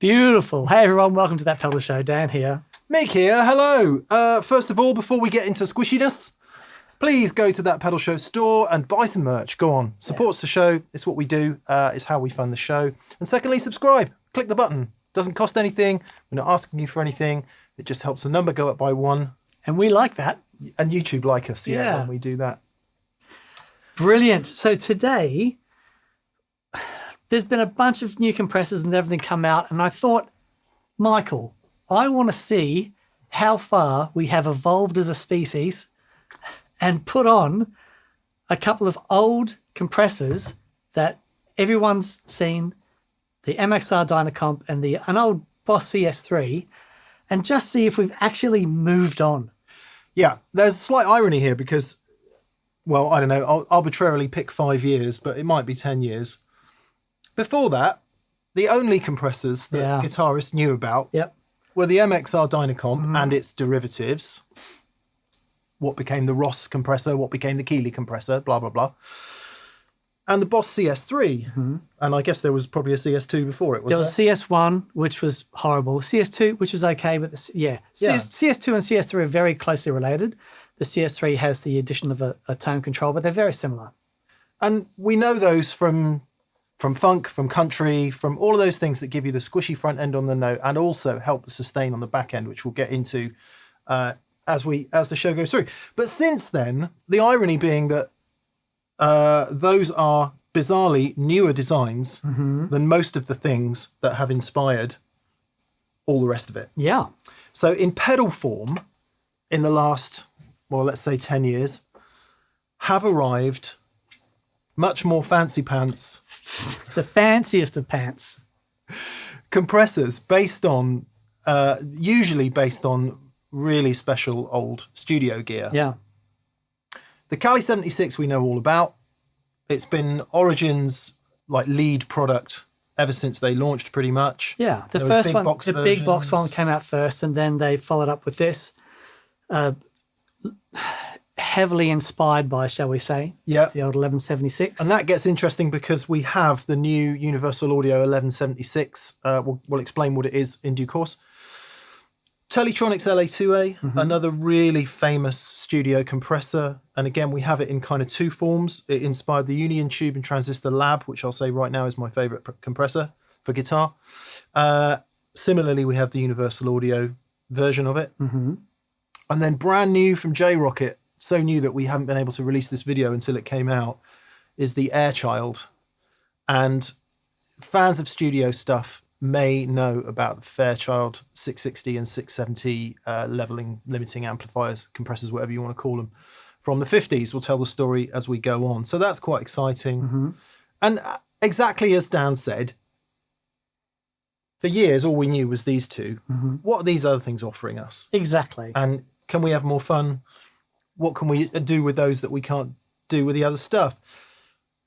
Beautiful. Hey everyone, welcome to That Pedal Show. Dan here. Mick here, hello. First of all, before we get into squishiness, please go to That Pedal Show store and buy some merch. Go on, supports the show. It's what we do. It's how we fund the show. And secondly, subscribe. Click the button. Doesn't cost anything. We're not asking you for anything. It just helps the number go up by 1. And we like that. And YouTube like us, when we do that. Brilliant. So today, there's been a bunch of new compressors and everything come out, and I thought, Michael, I want to see how far we have evolved as a species and put on a couple of old compressors that everyone's seen, the MXR DynaComp and an old Boss CS-3, and just see if we've actually moved on. Yeah, there's a slight irony here because, well, I don't know, I'll arbitrarily pick 5 years, but it might be 10 years. Before that, the only compressors that guitarists knew about were the MXR DynaComp and its derivatives. What became the Ross compressor, what became the Keeley compressor, blah, blah, blah. And the Boss CS-3. And I guess there was probably a CS2 before it, there was CS1, which was horrible. CS2, which was okay, but CS2 and CS3 are very closely related. The CS3 has the addition of a tone control, but they're very similar. And we know those from funk, from country, from all of those things that give you the squishy front end on the note and also help the sustain on the back end, which we'll get into as the show goes through. But since then, the irony being that those are bizarrely newer designs than most of the things that have inspired all the rest of it. Yeah. So in pedal form, in the last, well, let's say 10 years, have arrived much more fancy pants. The fanciest of pants. Compressors based on, usually based on really special old studio gear. Yeah. The Cali76 we know all about. It's been Origin's lead product ever since they launched pretty much. Yeah, the first one, the big box one came out first and then they followed up with this. Heavily inspired by, shall we say, the old 1176. And that gets interesting because we have the new Universal Audio 1176. We'll explain what it is in due course. Teletronix LA-2A, another really famous studio compressor. And again, we have it in kind of 2 forms. It inspired the Union Tube and Transistor Lab, which I'll say right now is my favorite compressor for guitar. Similarly, we have the Universal Audio version of it. And then brand new from Rockett, so new that we haven't been able to release this video until it came out, is the Airchild. And fans of studio stuff may know about the Fairchild 660 and 670 leveling, limiting amplifiers, compressors, whatever you want to call them, from the 50s. We'll tell the story as we go on. So that's quite exciting. And exactly as Dan said, for years, all we knew was these two. What are these other things offering us? Exactly. And can we have more fun? What can we do with those that we can't do with the other stuff?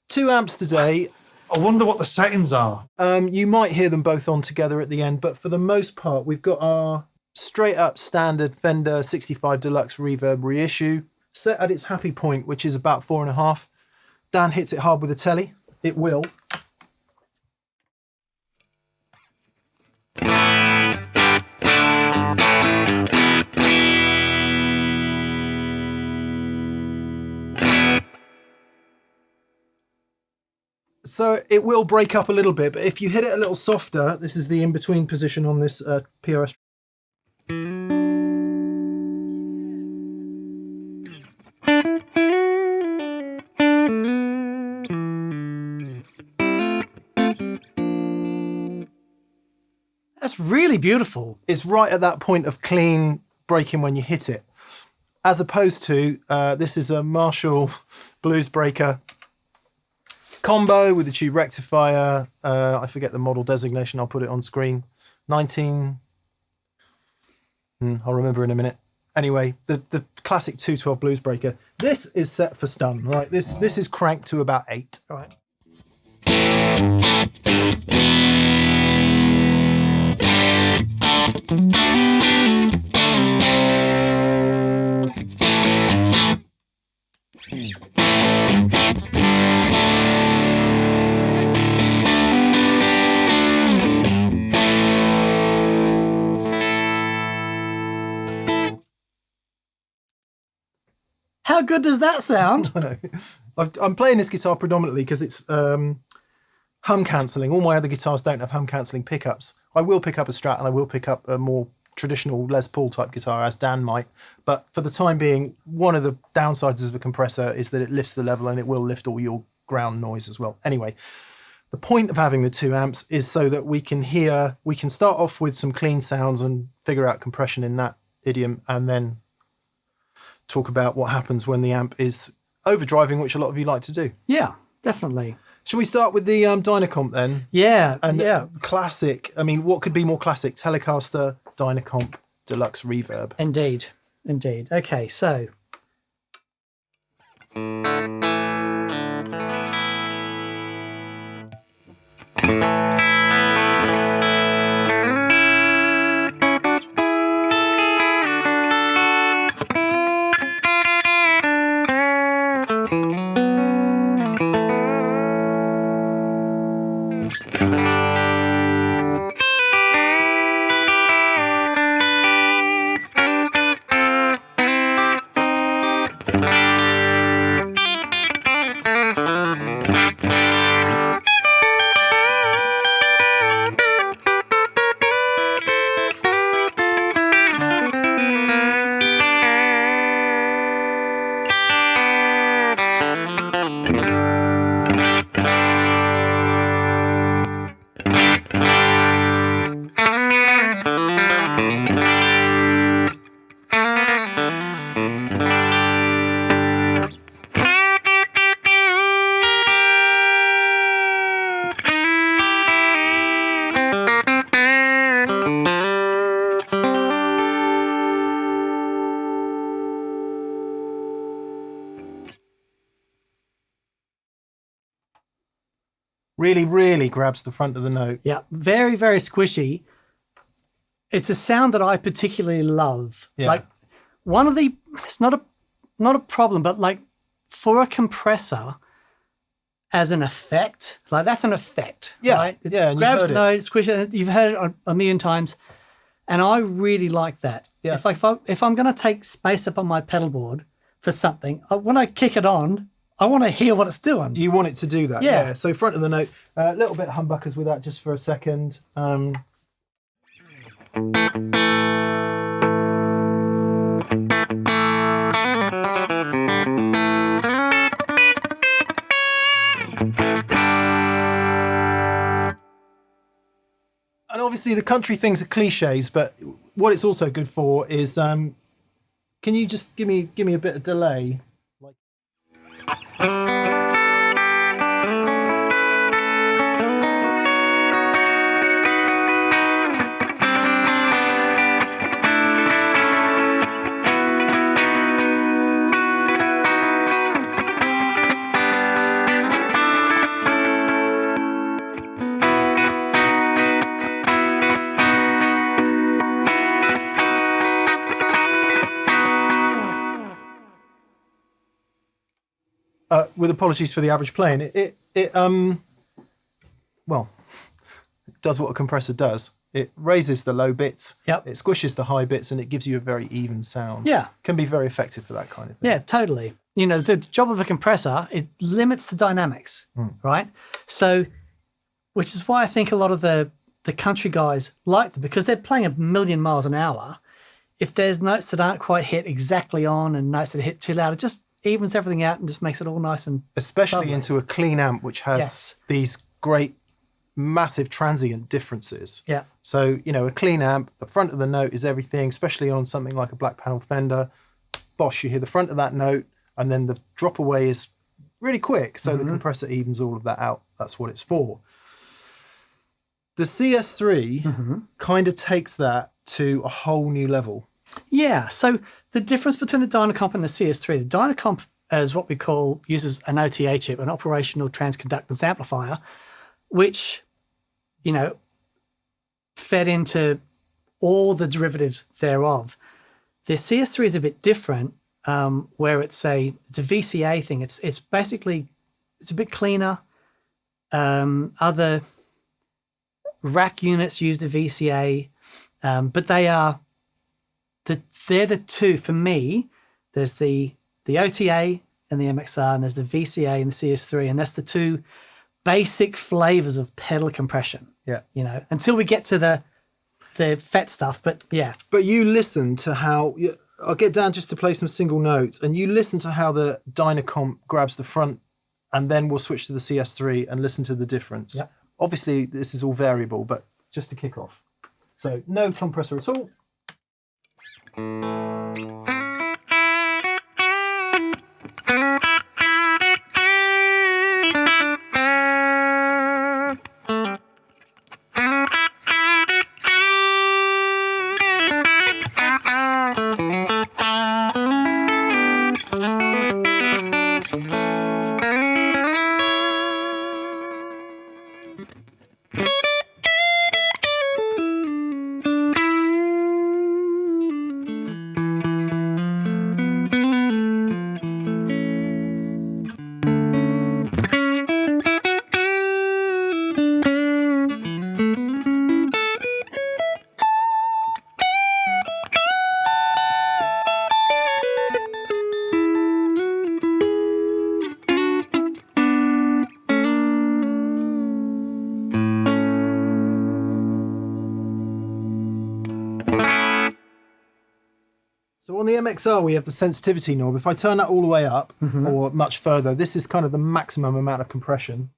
2 amps today. I wonder what the settings are. You might hear them both on together at the end, but for the most part, we've got our straight up standard Fender 65 Deluxe Reverb reissue set at its happy point, which is about 4.5. Dan hits it hard with a telly. It will. So it will break up a little bit, but if you hit it a little softer, this is the in-between position on this PRS. That's really beautiful. It's right at that point of clean breaking when you hit it. As opposed to, this is a Marshall Bluesbreaker combo with a tube rectifier. I forget the model designation. I'll put it on screen. I'll remember in a minute. Anyway, the classic 212 Bluesbreaker. This is set for stun, right? This is cranked to about 8. All right. How good does that sound? I'm playing this guitar predominantly because it's hum cancelling. All my other guitars don't have hum cancelling pickups. I will pick up a Strat and I will pick up a more traditional Les Paul type guitar, as Dan might. But for the time being, one of the downsides of a compressor is that it lifts the level and it will lift all your ground noise as well. Anyway, the point of having the 2 amps is so that we can start off with some clean sounds and figure out compression in that idiom, and then talk about what happens when the amp is overdriving, which a lot of you like to do. Yeah, definitely. Shall we start with the DynaComp then? Yeah, And yeah. Classic. I mean, what could be more classic? Telecaster, DynaComp, Deluxe Reverb. Indeed, indeed. Okay, so. Really, really grabs the front of the note. Yeah, very, very squishy. It's a sound that I particularly love. Yeah. Like one of the, it's not a problem, but like for a compressor as an effect, like that's an effect. Yeah, right? It yeah, and you've grabs heard the it. note, squishes it. You've heard it a million times, and I really like that. Yeah. If I'm going to take space up on my pedal board for something, when I kick it on, I want to hear what it's doing. You want it to do that. Yeah. So front of the note, a little bit of humbuckers with that just for a second. And obviously the country things are cliches, but what it's also good for is, can you just give me a bit of delay? With apologies for the average playing, it does what a compressor does. It raises the low bits, Yep. it squishes the high bits, and it gives you a very even sound. Yeah. Can be very effective for that kind of thing. Yeah, totally. You know, the job of a compressor, it limits the dynamics, right? So, which is why I think a lot of the country guys like them, because they're playing a million miles an hour. If there's notes that aren't quite hit exactly on and notes that hit too loud, it just evens everything out and just makes it all nice and Especially lovely. into a clean amp, which has Yes. these great, massive transient differences. Yeah. So, you know, a clean amp, the front of the note is everything, especially on something like a black panel Fender. Bosh, you hear the front of that note, and then the drop away is really quick. So the compressor evens all of that out. That's what it's for. The CS3 kind of takes that to a whole new level. Yeah, so the difference between the DynaComp and the CS3, the DynaComp is what we call, uses an OTA chip, an operational transconductance amplifier, which, you know, fed into all the derivatives thereof. The CS3 is a bit different, where it's a VCA thing. It's basically, it's a bit cleaner. Other rack units use the VCA, but they're the two for me. There's the the OTA and the MXR, and there's the VCA and the CS-3, and that's the two basic flavors of pedal compression. Yeah. You know, until we get to the FET stuff, but yeah. But you listen to how, I'll get down just to play some single notes, and you listen to how the DynaComp grabs the front, and then we'll switch to the CS3 and listen to the difference. Yep. Obviously, this is all variable, but just to kick off. So no compressor at all. So on the MXR, we have the sensitivity knob. If I turn that all the way up or much further, this is kind of the maximum amount of compression.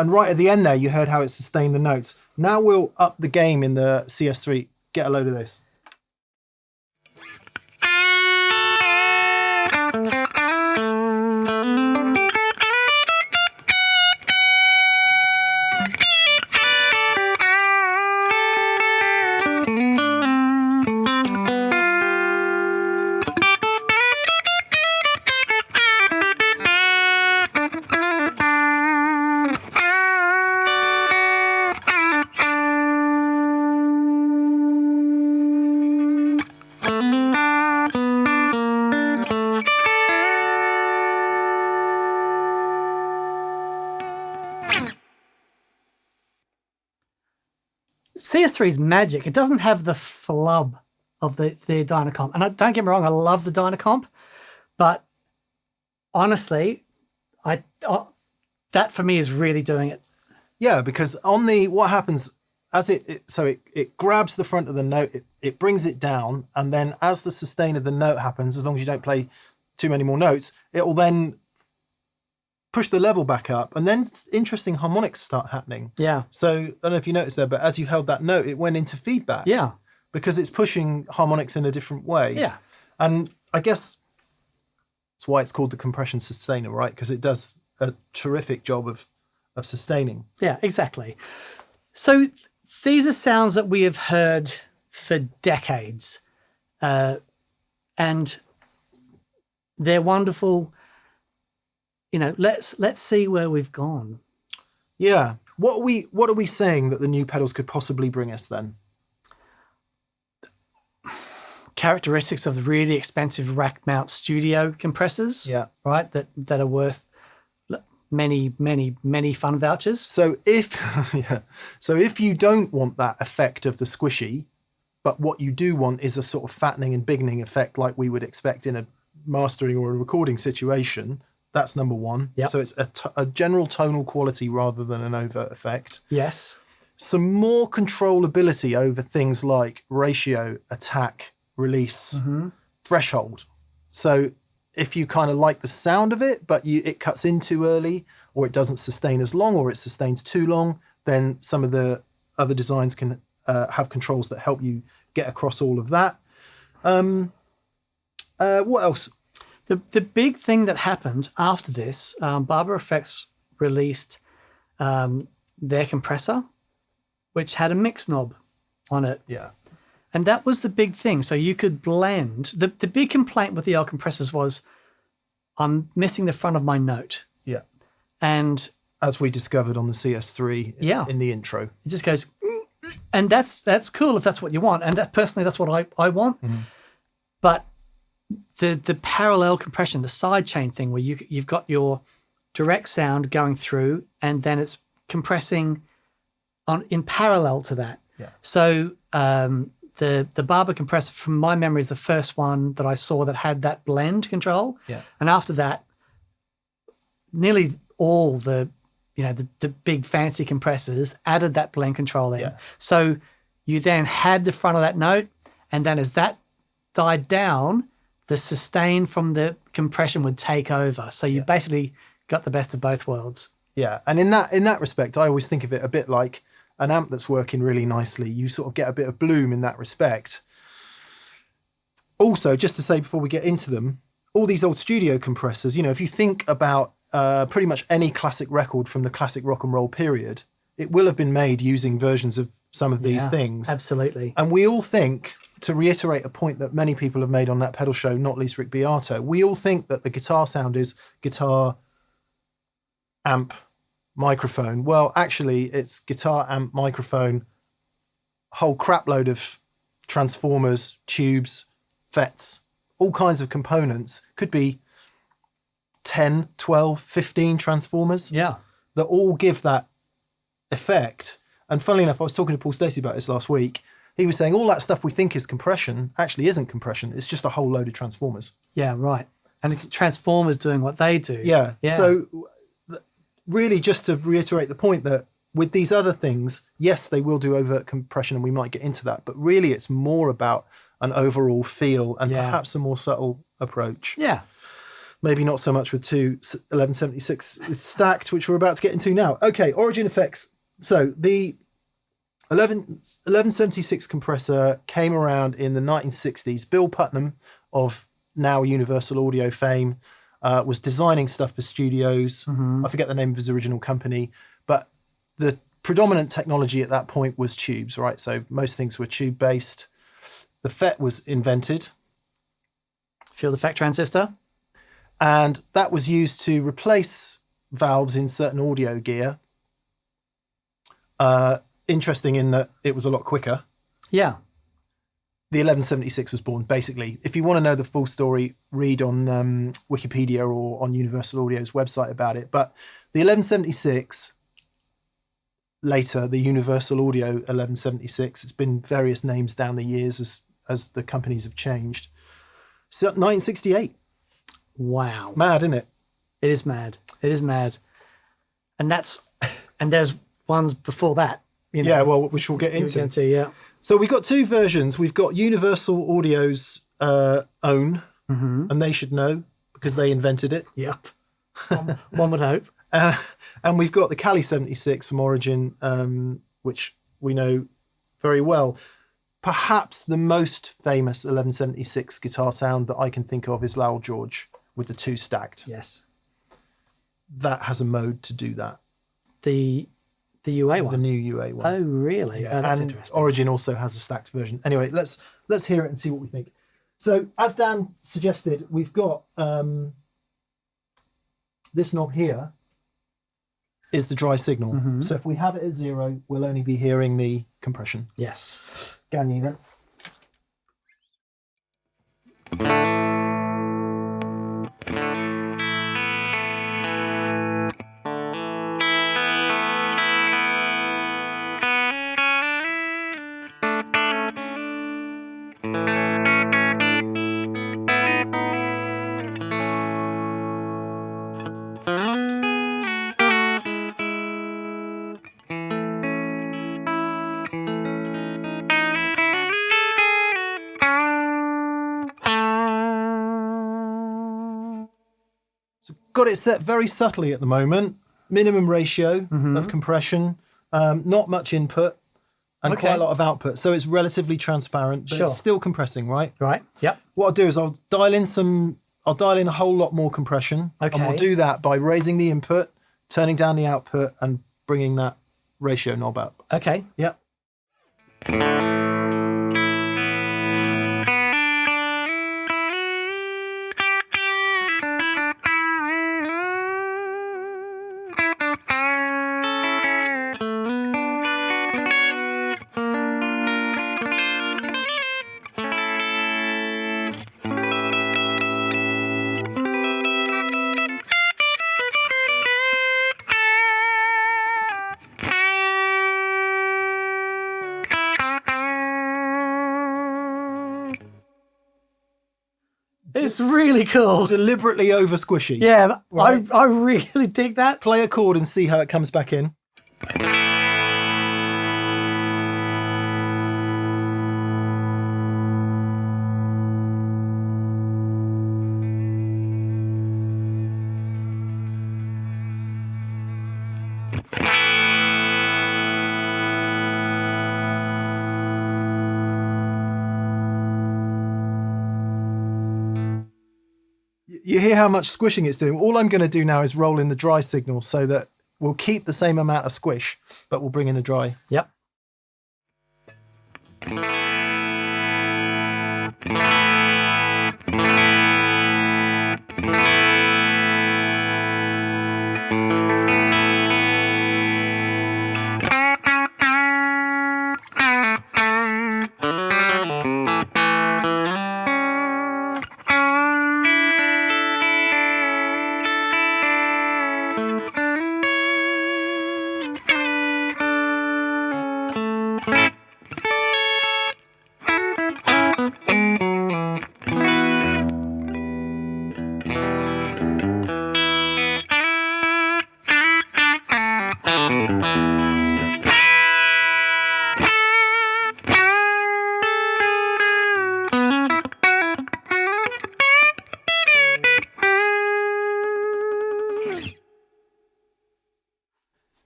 And right at the end there, you heard how it sustained the notes. Now we'll up the game in the CS3. Get a load of this. CS3 is magic. It doesn't have the flub of the DynaComp. And don't get me wrong, I love the DynaComp, but honestly, that for me is really doing it. Yeah, because on the, what happens as it grabs the front of the note, it brings it down, and then as the sustain of the note happens, as long as you don't play too many more notes, it will then push the level back up, and then interesting harmonics start happening. Yeah. So I don't know if you noticed there, but as you held that note, it went into feedback. Yeah. Because it's pushing harmonics in a different way. Yeah. And I guess that's why it's called the compression sustainer, right? Because it does a terrific job of sustaining. Yeah, exactly. So these are sounds that we have heard for decades, and they're wonderful. You know, let's see where we've gone. Yeah. What are we saying that the new pedals could possibly bring us then? Characteristics of the really expensive rack mount studio compressors. Yeah. Right. That are worth many fun vouchers. So if you don't want that effect of the squishy, but what you do want is a sort of fattening and biggening effect like we would expect in a mastering or a recording situation, that's number one. Yep. So it's a general tonal quality rather than an overt effect. Yes. Some more controllability over things like ratio, attack, release, threshold. So if you kind of like the sound of it, but it cuts in too early, or it doesn't sustain as long, or it sustains too long, then some of the other designs can have controls that help you get across all of that. What else? The big thing that happened after this, Barber Effects released their compressor, which had a mix knob on it. Yeah. And that was the big thing. So you could blend. The big complaint with the old compressors was I'm missing the front of my note. Yeah. And as we discovered on the CS-3 in the intro. It just goes, and that's cool if that's what you want. And personally, that's what I want. Mm-hmm. But the parallel compression, the side chain thing where you've got your direct sound going through and then it's compressing in parallel to that. Yeah. So the Barber compressor, from my memory, is the first one that I saw that had that blend control. Yeah. And after that, nearly all the big fancy compressors added that blend control in. Yeah. So you then had the front of that note, and then as that died down, the sustain from the compression would take over. So you basically got the best of both worlds. Yeah, and in that respect, I always think of it a bit like an amp that's working really nicely. You sort of get a bit of bloom in that respect. Also, just to say before we get into them, all these old studio compressors, if you think about pretty much any classic record from the classic rock and roll period, it will have been made using versions of some of these things. Absolutely. And we all think, to reiterate a point that many people have made on that pedal show, not least Rick Beato, we all think that the guitar sound is guitar, amp, microphone. Well, actually, it's guitar, amp, microphone, whole crap load of transformers, tubes, FETs, all kinds of components. Could be 10, 12, 15 transformers. Yeah. That all give that effect. And funnily enough, I was talking to Paul Stacey about this last week. He was saying all that stuff we think is compression actually isn't compression. It's just a whole load of transformers. Yeah, right. And the transformers doing what they do. Yeah. So really just to reiterate the point that with these other things, yes, they will do overt compression and we might get into that, but really it's more about an overall feel and perhaps a more subtle approach. Yeah. Maybe not so much with two 1176 is stacked, which we're about to get into now. Okay, origin effects. So the 1176 compressor came around in the 1960s. Bill Putnam of now Universal Audio fame was designing stuff for studios. I forget the name of his original company, but the predominant technology at that point was tubes, right? So most things were tube-based. The FET was invented. Field effect transistor. And that was used to replace valves in certain audio gear. Interesting in that it was a lot quicker. Yeah. The 1176 was born, basically. If you want to know the full story, read on Wikipedia or on Universal Audio's website about it. But the 1176, later the Universal Audio 1176, it's been various names down the years as the companies have changed. So 1968. Wow. Mad, isn't it? It is mad. It is mad. And there's ones before that. Yeah, well, which we'll get into. Yeah. So we've got two versions. We've got Universal Audio's own, and they should know because they invented it. Yep. One would hope. And we've got the Cali76 from Origin, which we know very well. Perhaps the most famous 1176 guitar sound that I can think of is Lowell George with the two stacked. Yes. That has a mode to do that. The UA one? The new UA one. Oh, really? Yeah. Oh, that's and interesting. Origin also has a stacked version. Anyway, let's hear it and see what we think. So, as Dan suggested, we've got this knob here is the dry signal. So if we have it at 0, we'll only be hearing the compression. Yes. Can you then? Got it set very subtly at the moment. Minimum ratio of compression, not much input, and quite a lot of output. So it's relatively transparent, but it's still compressing, right? Right. Yep. What I'll do is I'll dial in a whole lot more compression. Okay. And we'll do that by raising the input, turning down the output, and bringing that ratio knob up. Okay. Yep. That's really cool. Deliberately over squishy. Yeah, Right. I really dig that. Play a chord and see how it comes back in. You hear how much squishing it's doing. All I'm going to do now is roll in the dry signal so that we'll keep the same amount of squish, but we'll bring in the dry. Yep.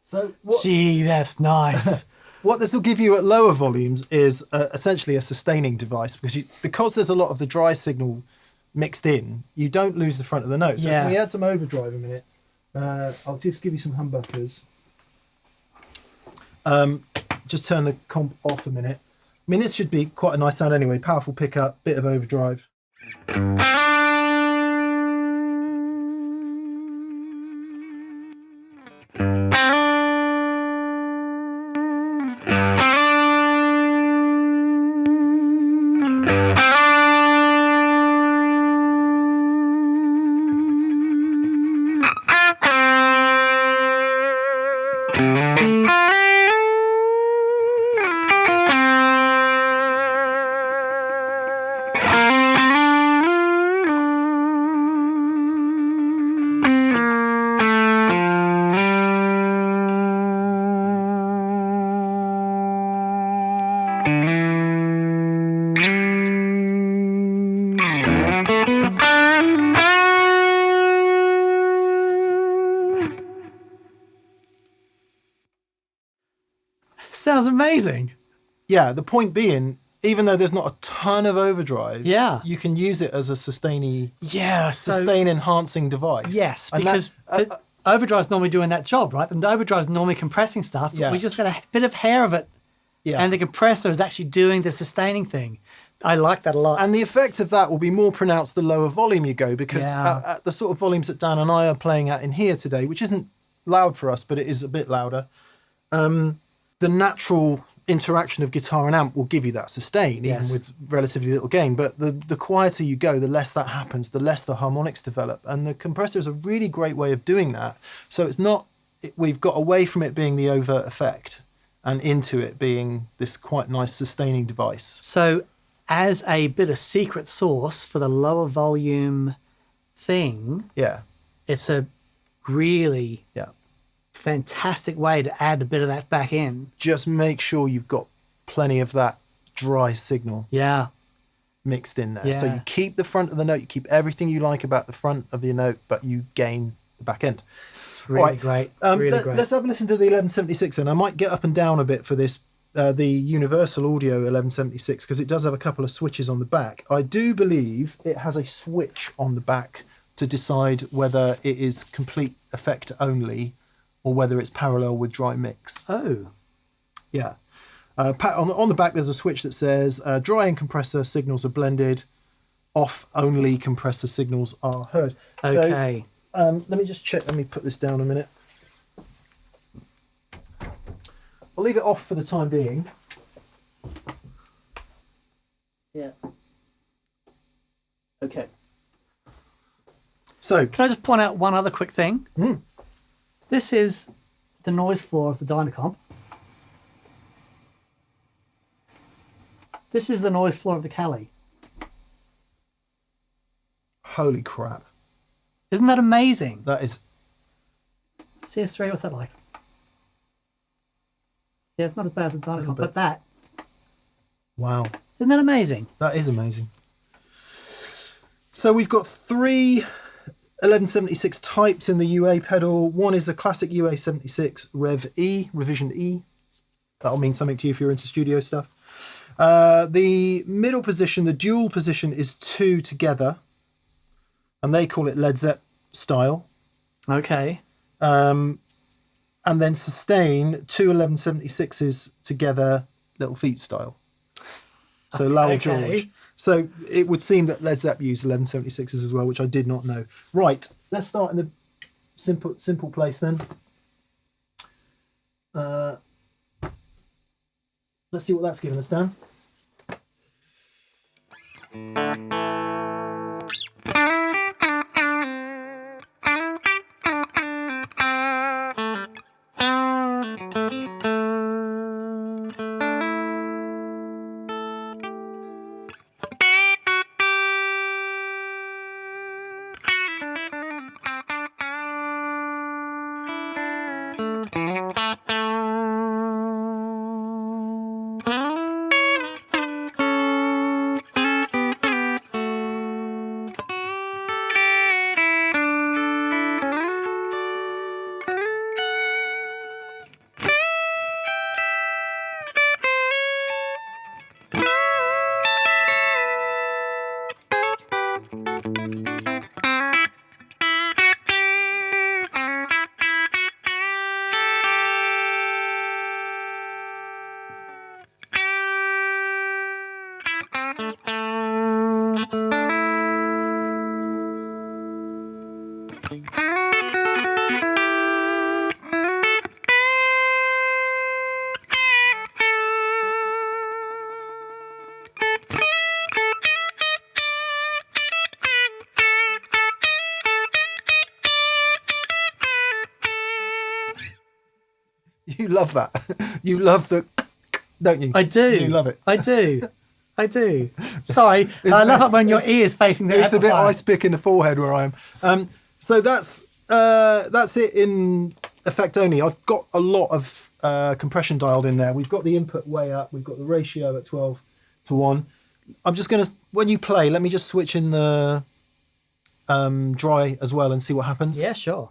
So what, Gee, that's nice. what this will give you at lower volumes is essentially a sustaining device because there's a lot of the dry signal mixed in, you don't lose the front of the note. So Yeah. if we add some overdrive a minute, I'll just give you some humbuckers. Just turn the comp off a minute. I mean, this should be quite a nice sound anyway. Powerful pickup, bit of overdrive. Sounds amazing. Yeah, the point being, even though there's not a ton of overdrive, Yeah. you can use it as a sustain So enhancing device. yes, And because the overdrive's normally doing that job, right? And the overdrive's normally compressing stuff. Yeah. We just got a bit of hair of it, yeah. and the compressor is actually doing the sustaining thing. I like that a lot. And the effect of that will be more pronounced the lower volume you go, because Yeah. at the sort of volumes that Dan and I are playing at in here today, which isn't loud for us, but it is a bit louder, the natural interaction of guitar and amp will give you that sustain, Yes. even with relatively little gain. But the quieter you go, the less that happens, the less the harmonics develop. And the compressor is a really great way of doing that. So it's not, we've got away from it being the overt effect and into it being this quite nice sustaining device. So as a bit of secret sauce for the lower volume thing, Yeah, it's a really yeah. fantastic way to add a bit of that back in. Just make sure you've got plenty of that dry signal Yeah. mixed in there. So Yeah. you keep the front of the note, you keep everything you like about the front of your note, but you gain the back end. Really Right. great. Really great. Let's have a listen to the 1176, and I might get up and down a bit for this, the Universal Audio 1176, because it does have a couple of switches on the back. I do believe it has a switch on the back to decide whether it is complete effect only or whether it's parallel with dry mix. Oh, Yeah. On the back, there's a switch that says dry and compressor signals are blended, off only compressor signals are heard. okay. So, let me just check. Let me put this down a minute. I'll leave it off for the time being. Yeah. Okay. So, Can I just point out one other quick thing? This is the noise floor of the DynaComp. This is the noise floor of the Cali. Holy crap. Isn't that amazing? That is... CS-3, what's that like? Yeah, it's not as bad as the Dyna Comp, but that. Wow. Isn't that amazing? That is amazing. So we've got 3 1176 types in the UA pedal. One is a classic UA 76 Rev E, Revision E. That'll mean something to you if you're into studio stuff. The middle position, the dual position, is 2 together, and they call it Led Zepp style. Okay. And then sustain, 2 1176s together, Little Feet style. So Lowell George. So it would seem that Led Zepp used 1176s as well, which I did not know. Right, let's start in the simple place then. Let's see what that's given us, Dan. You love that. You love the, don't you? I do. You love it. I do. I do. Sorry, I love it when your ear's facing the It's a bit amplifier. ice pick in the forehead where I am. So that's it in effect only. I've got a lot of compression dialed in there. We've got the input way up. We've got the ratio at 12:1. I'm just going to, when you play, let me just switch in the dry as well and see what happens. Yeah, sure.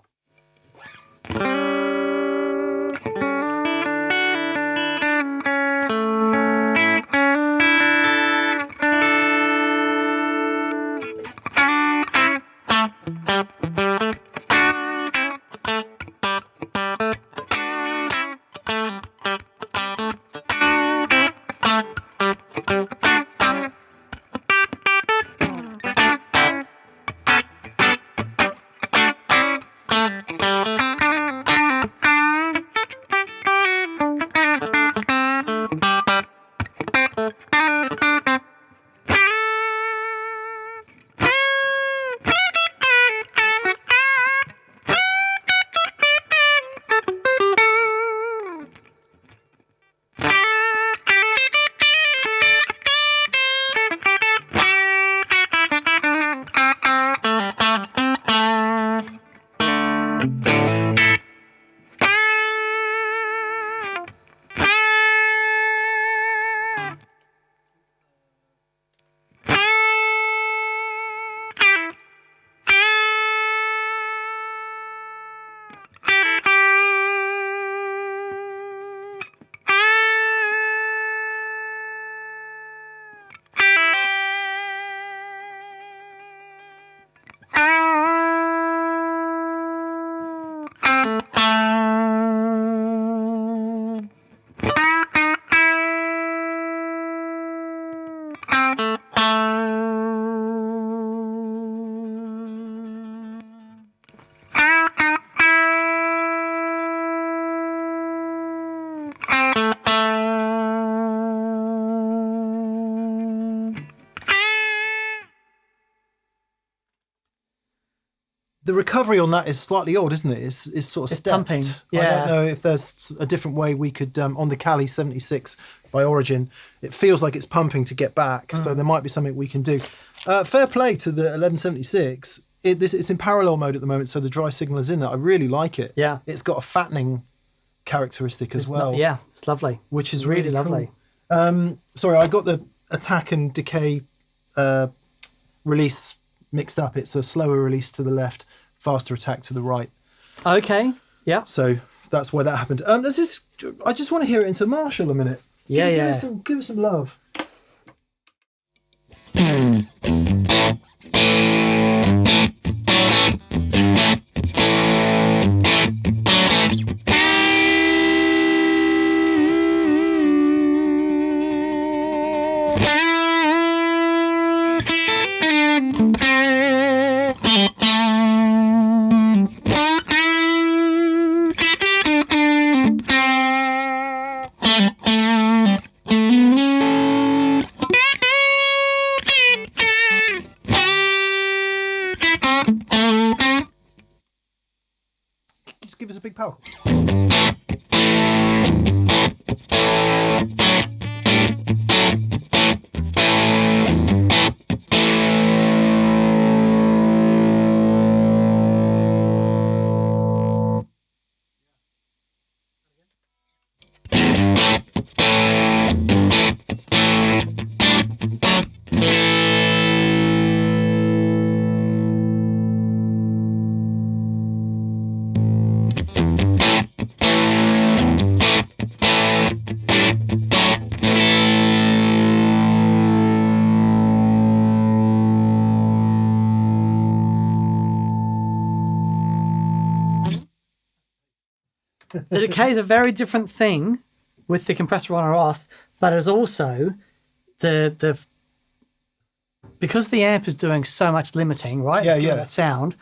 the recovery on that is slightly odd, isn't it? It's sort of It's stepped. pumping, I yeah. don't know if there's a different way we could, on the Cali76 by Origin, it feels like it's pumping to get back. So there might be something we can do. Fair play to the 1176. It's in parallel mode at the moment, so the dry signal is in there. I really like it. Yeah. It's got a fattening characteristic as well. Yeah, it's lovely. Which is It's really really lovely. cool. Sorry, I got the attack and decay release mixed up. It's a slower release to the left, faster attack to the right. Okay. Yeah. So that's why that happened. I just want to hear it into Marshall a minute. Yeah, Give us some love. Just give us a big power. The decay is a very different thing with the compressor on or off, but it's also the because the amp is doing so much limiting, right? Yeah, It's got yeah. that sound,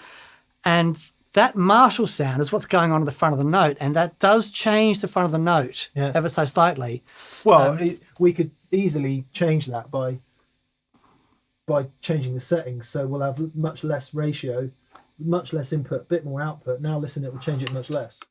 and that Marshall sound is what's going on at the front of the note, and that does change the front of the note ever so slightly. Well, we could easily change that by changing the settings. So we'll have much less ratio, much less input, bit more output. Now listen, it will change it much less.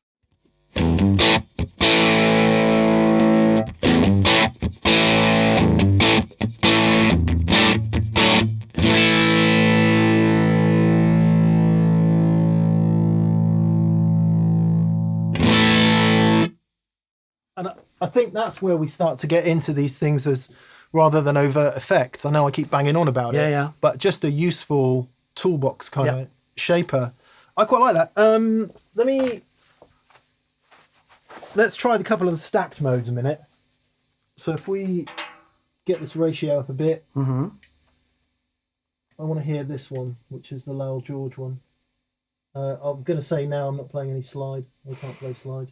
And I think that's where we start to get into these things as rather than overt effects. I know I keep banging on about it, Yeah. but just a useful toolbox kind of shaper. I quite like that. Let's try the couple of the stacked modes a minute. So if we get this ratio up a bit, I want to hear this one, which is the Lowell George one. I'm going to say now I'm not playing any slide. I can't play slide.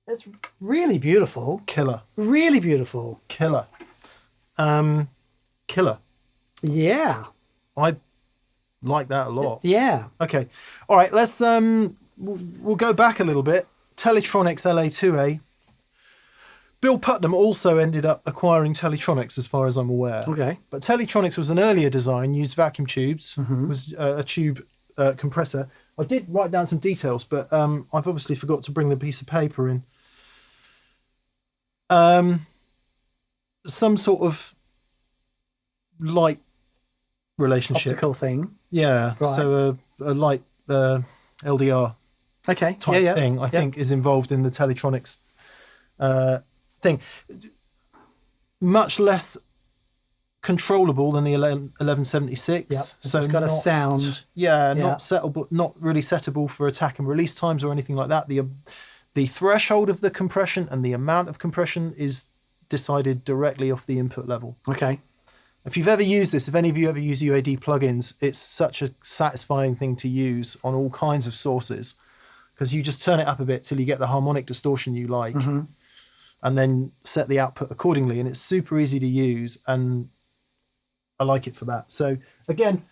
It's really beautiful. Killer. Really beautiful. Killer. Killer. Yeah. I like that a lot. Yeah. Okay. All right, let's we'll go back a little bit. Teletronix LA-2A. Bill Putnam also ended up acquiring Teletronix, as far as I'm aware. Okay. But Teletronix was an earlier design, used vacuum tubes, was a tube compressor. I did write down some details, but I've obviously forgot to bring the piece of paper in. Some sort of light relationship. Optical thing. Yeah. Right. So a light LDR Okay. type thing, I think, is involved in the Teletronix thing. Much less controllable than the 1176. Yep. So it's got a sound. Yeah, not settable, not really settable for attack and release times or anything like that. The threshold of the compression and the amount of compression is decided directly off the input level. Okay. If you've ever used this, if any of you ever use UAD plugins, it's such a satisfying thing to use on all kinds of sources, because you just turn it up a bit till you get the harmonic distortion you like, and then set the output accordingly. And it's super easy to use, and I like it for that. So again,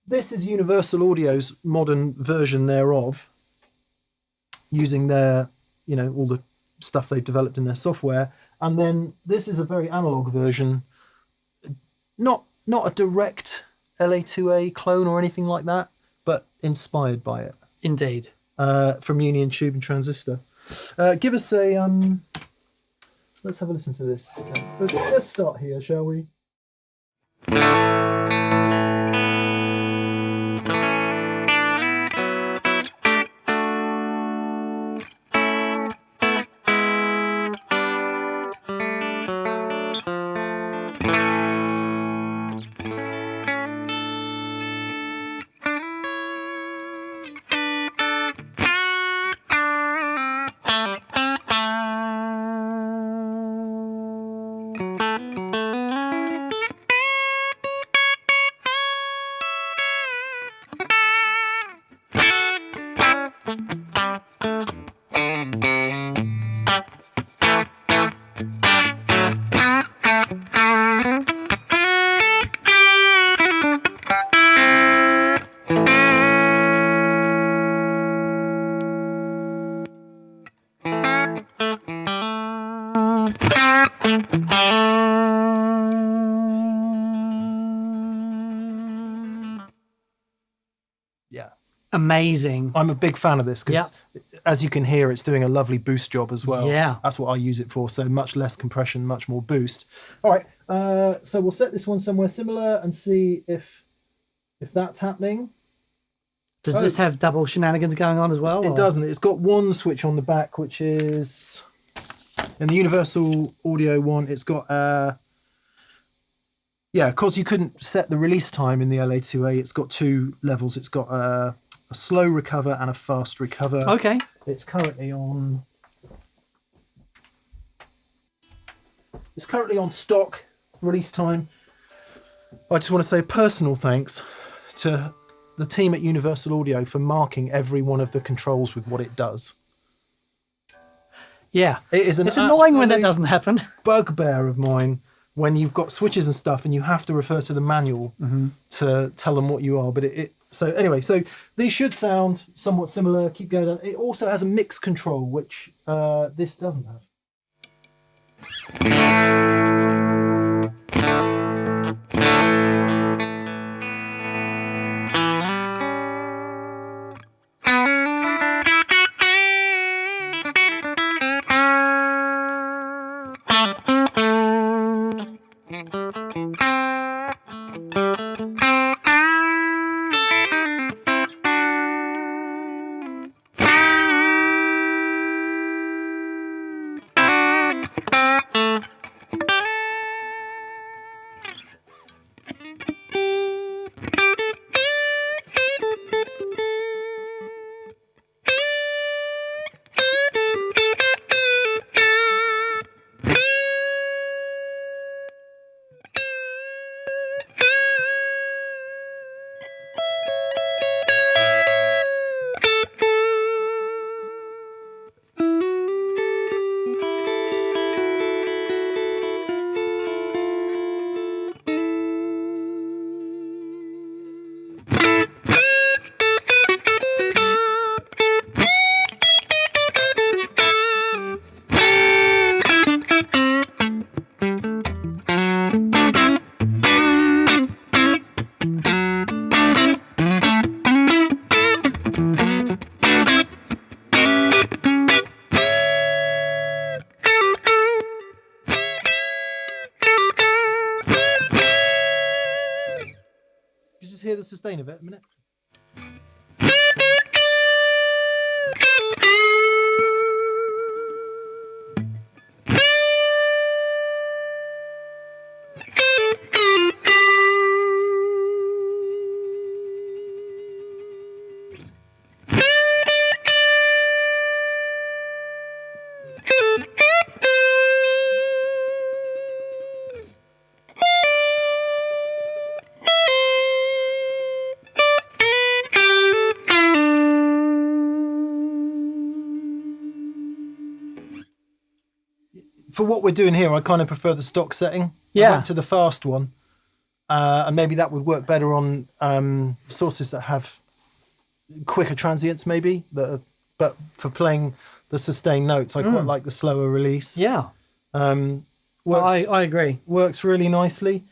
this is Universal Audio's modern version thereof, using their, you know, all the stuff they've developed in their software. And then this is a very analog version, not a direct LA-2A clone or anything like that, but inspired by it. Indeed. From Union Tube and Transistor. Give us a let's have a listen to this. Let's start here, shall we? Yeah. Amazing. I'm a big fan of this because, as you can hear, it's doing a lovely boost job as well. Yeah. That's what I use it for. So much less compression, much more boost. All right. So we'll set this one somewhere similar and see if that's happening. Does this have double shenanigans going on as well? It doesn't. It's got one switch on the back, which is in the Universal Audio one. It's got because you couldn't set the release time in the LA-2A. It's got two levels. It's got a slow recover and a fast recover. Okay. It's currently on stock release time. I just want to say personal thanks to the team at Universal Audio for marking every one of the controls with what it does. Yeah. It's annoying when that doesn't happen. Bugbear of mine when you've got switches and stuff and you have to refer to the manual to tell them what you are. But so anyway, so these should sound somewhat similar. Keep going down. It also has a mix control, which this doesn't have. You just hear the sustain of it a minute. For what we're doing here, I kind of prefer the stock setting. Yeah. I went to the fast one, and maybe that would work better on sources that have quicker transients, maybe. But for playing the sustained notes, I quite like the slower release. Yeah. Works, I agree. works really nicely.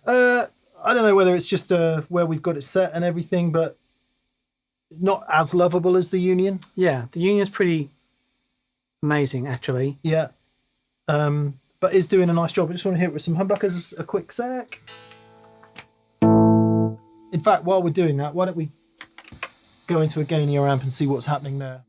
I don't know whether it's just where we've got it set and everything, but not as lovable as the Union. Yeah, the Union's pretty amazing, actually. Yeah. But is doing a nice job. I just want to hear it with some humbuckers a quick sec. In fact, while we're doing that, why don't we go into a gainier amp and see what's happening there.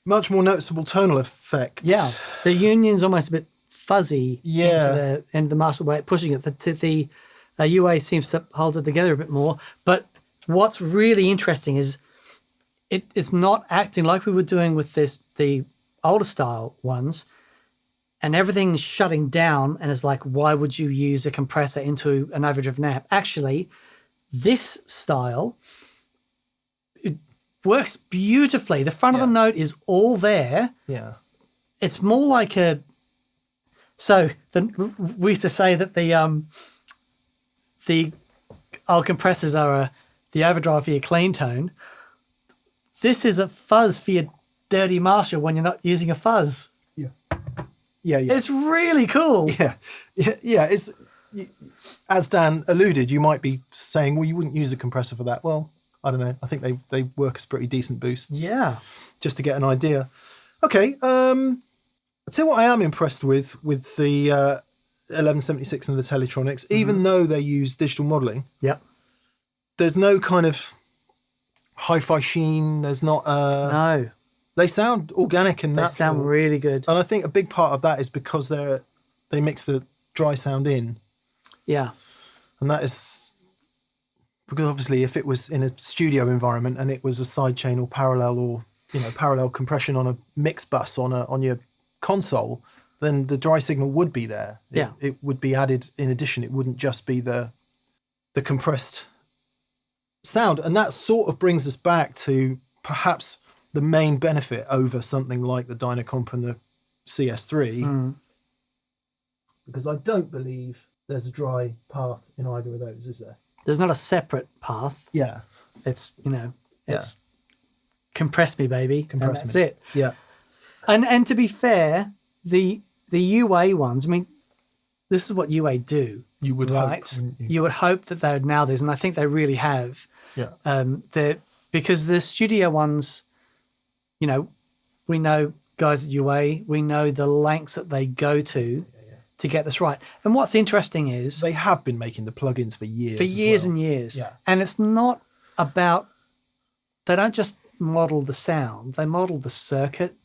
Much more noticeable tonal effect. Yeah, the Union's almost a bit fuzzy Yeah. into the Marshall way, pushing it. The UA seems to hold it together a bit more. But what's really interesting is it's not acting like we were doing with the older style ones, and everything's shutting down. And it's like, why would you use a compressor into an overdrive amp? Actually, this style, it works beautifully. The front of the note is all there. Yeah. It's more like a. So we used to say that the old compressors are the overdrive for your clean tone. This is a fuzz for your dirty Marshall when you're not using a fuzz. Yeah. Yeah. Yeah. It's really cool. Yeah. Yeah. It's, as Dan alluded, you might be saying, well, you wouldn't use a compressor for that. Well, I don't know. I think they work as pretty decent boosts. Yeah. Just to get an idea. Okay. I'll tell you what I am impressed with the 1176 and the Teletronix, even though they use digital modeling. Yeah. There's no kind of hi-fi sheen. There's not. No. They sound organic and They natural. sound really good. And I think a big part of that is because they mix the dry sound in. Yeah. And that is because obviously if it was in a studio environment and it was a sidechain or parallel compression on a mix bus on your console, then the dry signal would be there. It would be added in addition. It wouldn't just be the compressed sound. And that sort of brings us back to perhaps the main benefit over something like the Dyna Comp and the CS-3, because I don't believe there's a dry path in either of those, is there? There's not a separate path. Yeah. It's, it's compress me, baby. Compress and that's me. it. Yeah. And to be fair, the UA ones, I mean, this is what UA do. You would right? hope. wouldn't you? You would hope that they would nail this, and I think they really have. Yeah. Because the studio ones, we know guys at UA, we know the lengths that they go to get this right. And what's interesting is They have been making the plugins for years. for years and years. Yeah. And it's not about, they don't just model the sound, they model the circuit.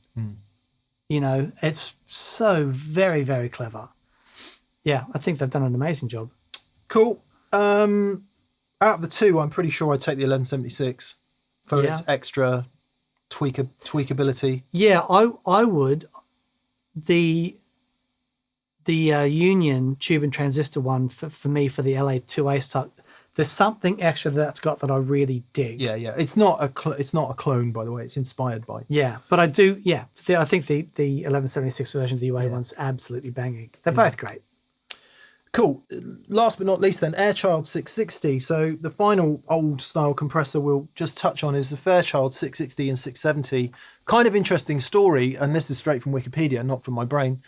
It's so very, very clever. Yeah, I think they've done an amazing job. Cool. Out of the two, I'm pretty sure I'd take the 1176. for Yeah. its extra tweakability. Yeah, I would. The Union tube and transistor one for me for the LA-2A stuff. There's something extra that's got that I really dig. Yeah, yeah. It's not a clone, by the way. It's inspired by. Yeah, but I do. Yeah, I think the 1176 version of the UA one's absolutely banging. They're both great. Cool. Last but not least, then Airchild 660. So the final old style compressor we'll just touch on is the Fairchild 660 and 670. Kind of interesting story, and this is straight from Wikipedia, not from my brain.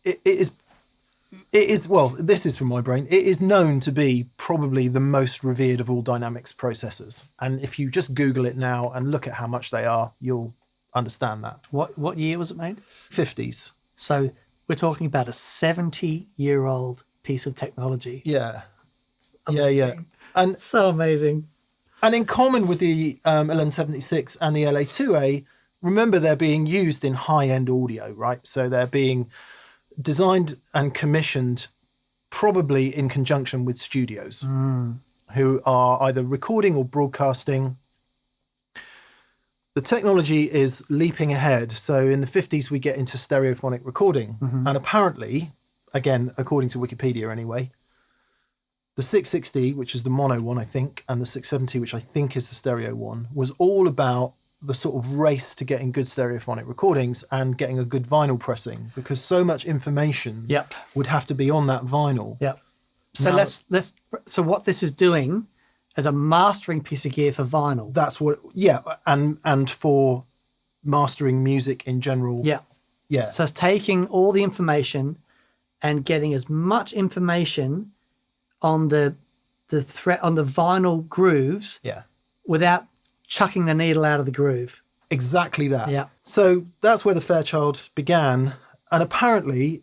It is well, this is from my brain. It is known to be probably the most revered of all dynamics processors. And if you just Google it now and look at how much they are, you'll understand that. What year was it made? 50s. So we're talking about a 70-year-old piece of technology. Yeah. Yeah. And So amazing. And in common with the 1176 and the LA-2A, remember they're being used in high-end audio, right? So they're being designed and commissioned probably in conjunction with studios who are either recording or broadcasting. The technology is leaping ahead. So in the 50s, we get into stereophonic recording. And apparently, again, according to Wikipedia anyway, the 660, which is the mono one, I think, and the 670, which I think is the stereo one, was all about the sort of race to getting good stereophonic recordings and getting a good vinyl pressing, because so much information would have to be on that vinyl. Yep. So Now- so what this is doing as a mastering piece of gear for vinyl. That's what, and for mastering music in general. Yeah. Yeah. So it's taking all the information and getting as much information on the on the vinyl grooves Yeah. without chucking the needle out of the groove. Exactly that. Yeah. So that's where the Fairchild began. And apparently,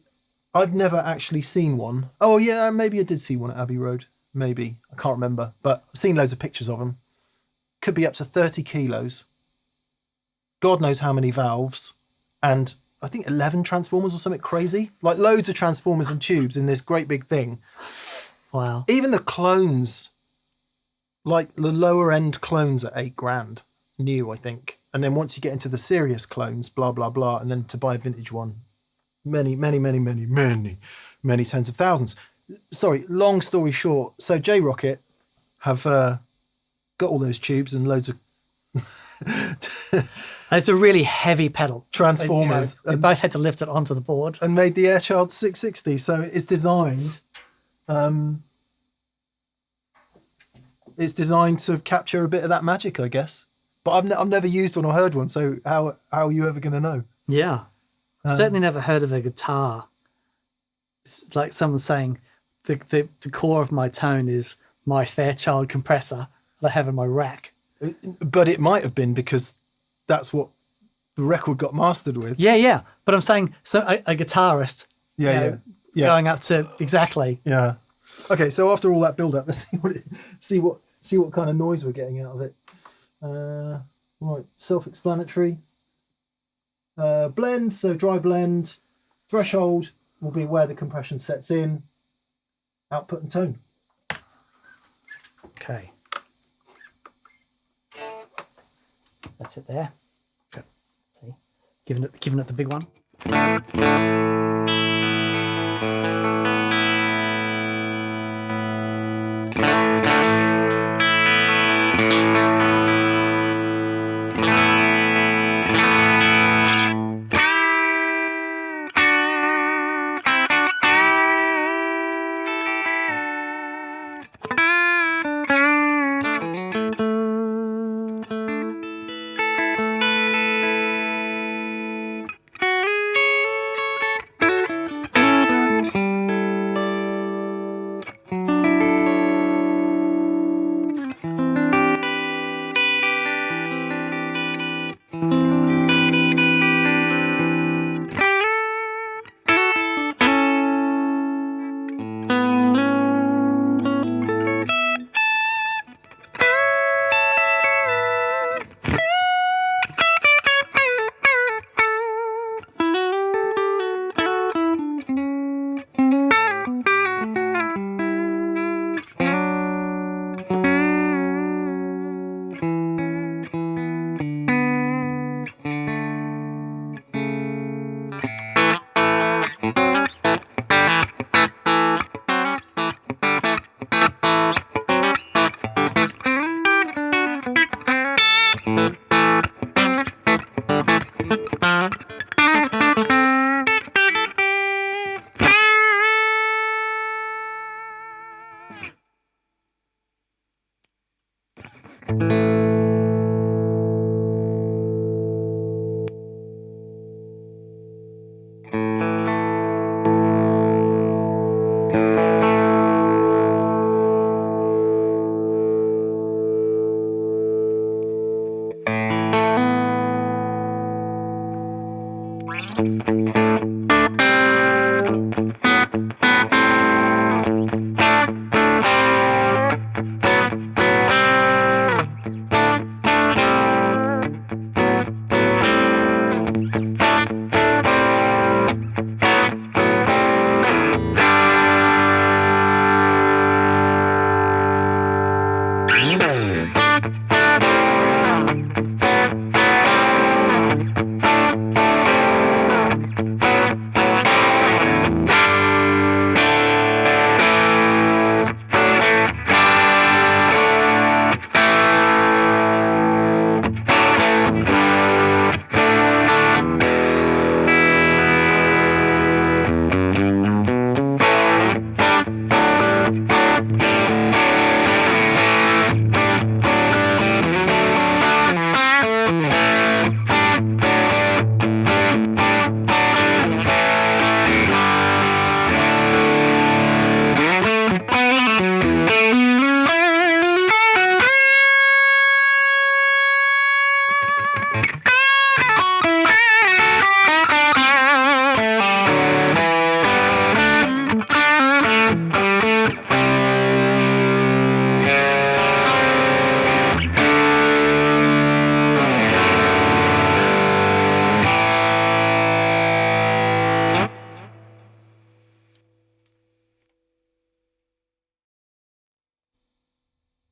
I've never actually seen one. Oh, yeah, maybe I did see one at Abbey Road. Maybe. I can't remember. But I've seen loads of pictures of them. Could be up to 30 kilos. God knows how many valves. And I think 11 transformers or something crazy. Like loads of transformers and tubes in this great big thing. Wow. Even the clones, like the lower end clones are $8,000 new, I think. And then once you get into the serious clones, blah, blah, blah. And then to buy a vintage one, many tens of thousands. Sorry, long story short. So Rockett have got all those tubes and loads of It's a really heavy pedal. transformers We both had to lift it onto the board. and made the Airchild 660. So it's designed... it's designed to capture a bit of that magic, I guess. But I've never used one or heard one, so how are you ever going to know? Yeah. Certainly never heard of a guitar. It's like someone saying the core of my tone is my Fairchild compressor that I have in my rack. But it might have been because that's what the record got mastered with. Yeah. But I'm saying so a guitarist Yeah. going up to exactly. Yeah. Okay, so after all that build-up, let's see what kind of noise we're getting out of it. Right, self-explanatory. Blend, so dry blend. Threshold will be where the compression sets in. Output and tone. Okay. That's it there. Okay. See? Giving it the big one.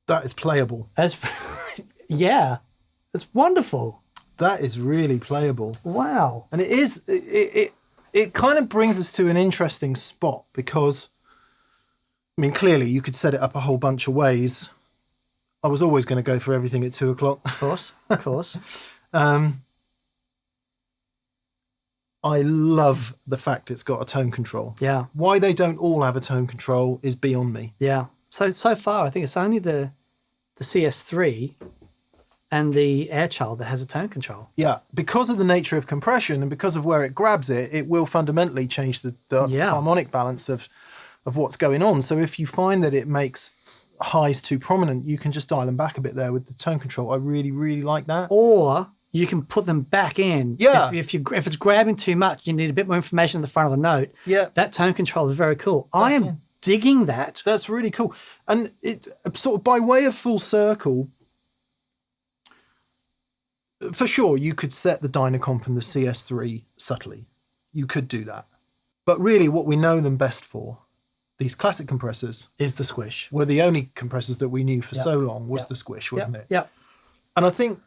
That is playable. That's, yeah, it's wonderful. That is really playable. Wow. And it kind of brings us to an interesting spot because, I mean, clearly you could set it up a whole bunch of ways. I was always going to go for everything at 2 o'clock. Of course, of course. I love the fact it's got a tone control. Yeah. Why they don't all have a tone control is beyond me. Yeah. So far, I think it's only the CS-3 and the Airchild that has a tone control. Yeah, because of the nature of compression and because of where it grabs it, it will fundamentally change the harmonic balance of what's going on. So if you find that it makes highs too prominent, you can just dial them back a bit there with the tone control. I really, really like that. Or you can put them back in. Yeah. If it's grabbing too much, you need a bit more information on the front of the note. Yeah. That tone control is very cool. I am digging that. That's really cool. And it sort of by way of full circle, for sure, you could set the Dyna Comp and the CS-3 subtly. You could do that. But really what we know them best for, these classic compressors, Is the squish. were the only compressors that we knew for so long was the squish, wasn't it? Yeah. And I think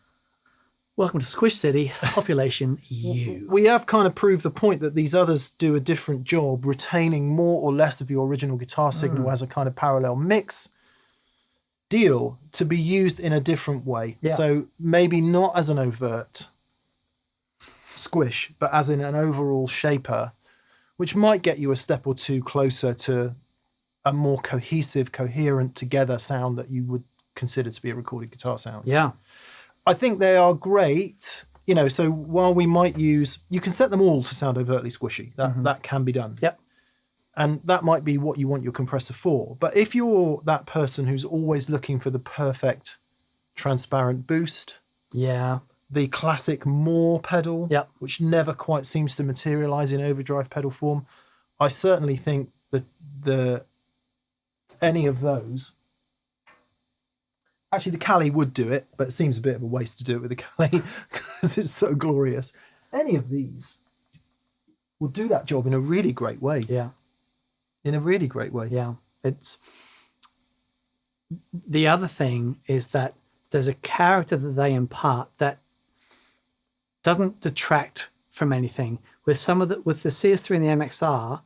Welcome to Squish City, population U. we have kind of proved the point that these others do a different job, retaining more or less of your original guitar signal as a kind of parallel mix deal to be used in a different way. Yeah. So maybe not as an overt squish, but as in an overall shaper, which might get you a step or two closer to a more cohesive, coherent together sound that you would consider to be a recorded guitar sound. Yeah. I think they are great, you know, so while we might use, you can set them all to sound overtly squishy. That can be done. Yep. And that might be what you want your compressor for. But if you're that person who's always looking for the perfect transparent boost, Yeah. the classic more pedal, Yep. which never quite seems to materialize in overdrive pedal form, I certainly think that any of those, actually the Cali would do it, but it seems a bit of a waste to do it with the Cali because it's so glorious. Any of these will do that job in a really great way. Yeah. In a really great way. Yeah. It's the other thing is that there's a character that they impart that doesn't detract from anything. With with the CS3 and the MXR,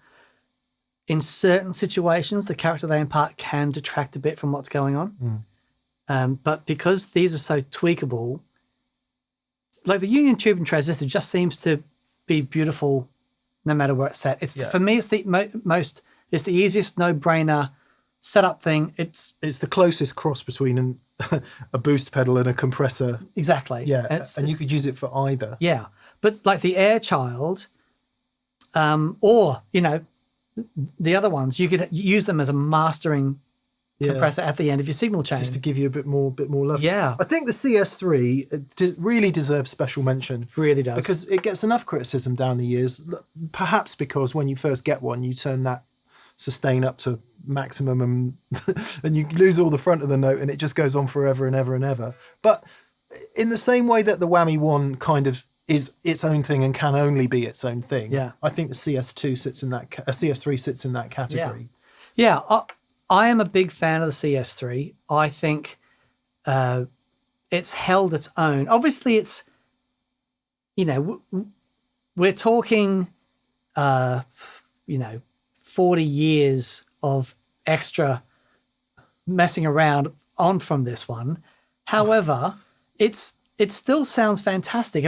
in certain situations, the character they impart can detract a bit from what's going on. But because these are so tweakable, like the Union Tube and Transistor just seems to be beautiful no matter where it's set. It's for me, it's the it's the easiest no-brainer setup thing. It's the closest cross between a boost pedal and a compressor. exactly. Yeah, and you could use it for either. Yeah, but like the Airchild, or the other ones, you could use them as a mastering compressor at the end of your signal chain, just to give you a bit more love. Yeah, I think the CS3 really deserves special mention. really does, because it gets enough criticism down the years. Perhaps because when you first get one, you turn that sustain up to maximum and you lose all the front of the note, and it just goes on forever and ever and ever. But in the same way that the Whammy 1 kind of is its own thing and can only be its own thing, I think the CS3 sits in that category. Yeah, I am a big fan of the CS3. I think it's held its own. Obviously, it's, we're talking, 40 years of extra messing around on from this one. However, it still sounds fantastic.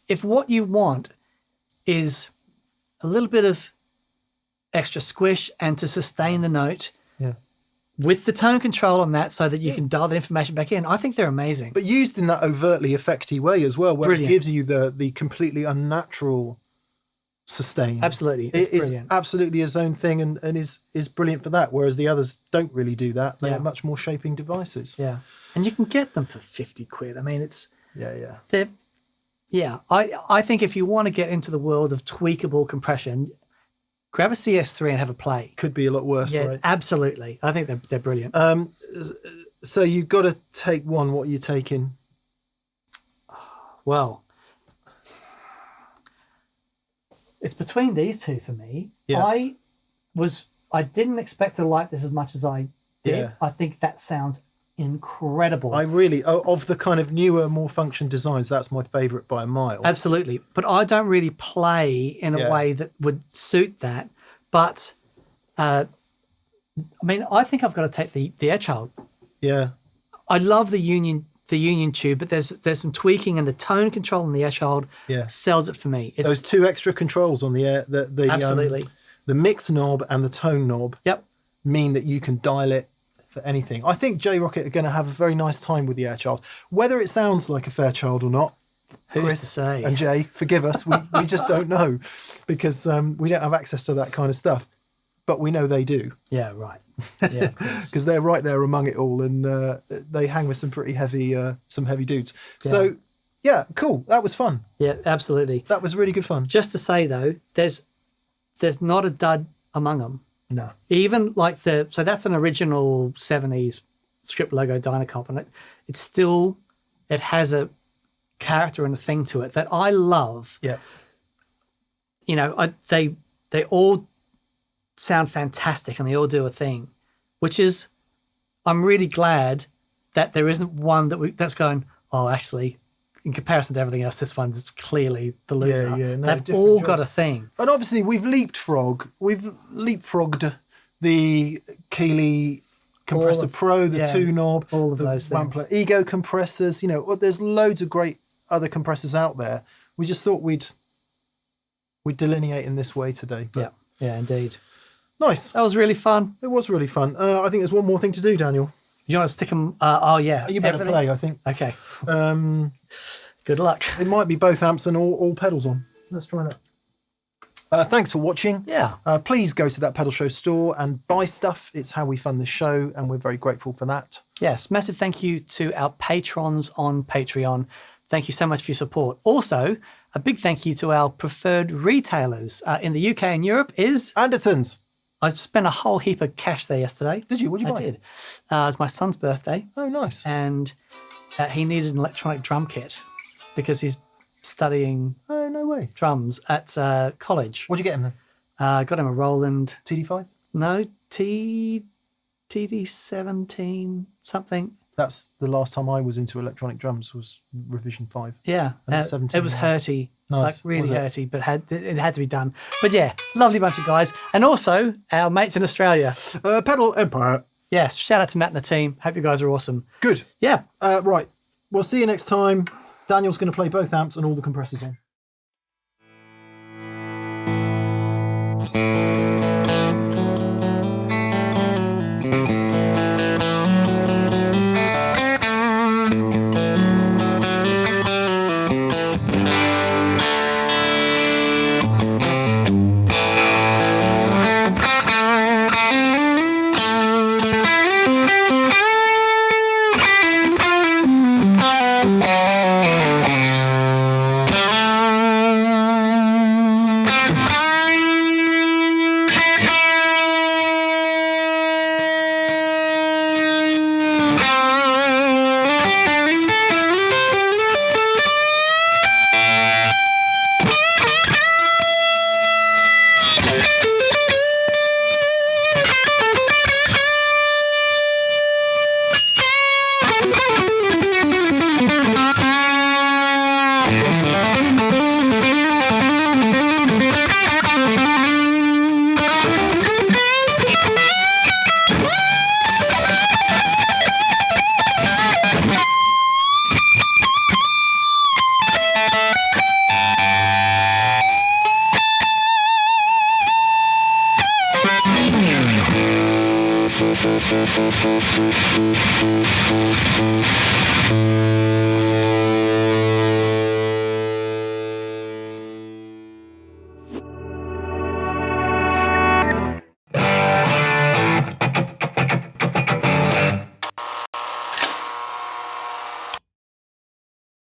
If what you want is a little bit of extra squish and to sustain the note, with the tone control on that so that you can dial the information back in, I think they're amazing. But used in that overtly effecty way as well, where Brilliant. it gives you the completely unnatural sustain. Absolutely. It is brilliant. absolutely his own thing and is brilliant for that, whereas the others don't really do that. They are much more shaping devices. Yeah. And you can get them for 50 quid. I mean, it's... Yeah. I think if you want to get into the world of tweakable compression, grab a CS3 and have a play. Could be a lot worse, Yeah, right? absolutely. I think they're brilliant. So you've got to take one. What are you taking? Well, it's between these two for me. Yeah. I didn't expect to like this as much as I did. Yeah. I think that sounds incredible. I really, of the kind of newer, more function designs, that's my favourite by a mile. Absolutely. But I don't really play in a way that would suit that. But, I mean, I think I've got to take the Airchild. Yeah. I love the Union tube, but there's some tweaking, and the tone control on the Airchild sells it for me. Those two extra controls on the air, absolutely. The mix knob and the tone knob mean that you can dial it for anything. I think Rockett are going to have a very nice time with the Airchild. Whether it sounds like a Fairchild or not, Who's Chris to say? and Jay, forgive us, we just don't know, because we don't have access to that kind of stuff. But we know they do. Yeah, right. Yeah, because they're right there among it all, and they hang with some pretty heavy dudes. Yeah. So, yeah, cool. That was fun. Yeah, absolutely. That was really good fun. Just to say though, there's not a dud among them. No. Even like so that's an original 70s script logo DynaComp, and it has a character and a thing to it that I love. Yeah. They all sound fantastic and they all do a thing, which is, I'm really glad that there isn't one that's going, oh, actually, in comparison to everything else, this one's clearly the loser. Yeah, no, they've all got a thing. And obviously we've leapfrogged the Cali Compressor Pro, the 2-knob, all of those things. Wampler Ego compressors, there's loads of great other compressors out there. We just thought we'd delineate in this way today. Yeah, indeed. Nice. That was really fun. It was really fun. I think there's one more thing to do, Daniel. You want to stick them? You better play, I think. Okay. Good luck. It might be both amps and all pedals on. Let's try that. Thanks for watching. Yeah. Please go to that Pedal Show store and buy stuff. It's how we fund the show, and we're very grateful for that. Yes. Massive thank you to our patrons on Patreon. Thank you so much for your support. Also, a big thank you to our preferred retailers in the UK and Europe is... Andertons. I spent a whole heap of cash there yesterday. Did you? What did you buy? I did. It was my son's birthday. Oh, nice. And he needed an electronic drum kit because he's studying no way. drums at college. What'd you get him then? Got him a Roland... TD5? No, TD17 something. That's the last time I was into electronic drums, was revision 5. Yeah. And 17. It was hurty. Nice. Like really hurty, but it had to be done. But yeah, lovely bunch of guys. And also our mates in Australia. Pedal Empire. Yes, shout out to Matt and the team. Hope you guys are awesome. Good. Yeah. Right. We'll see you next time. Daniel's going to play both amps and all the compressors on.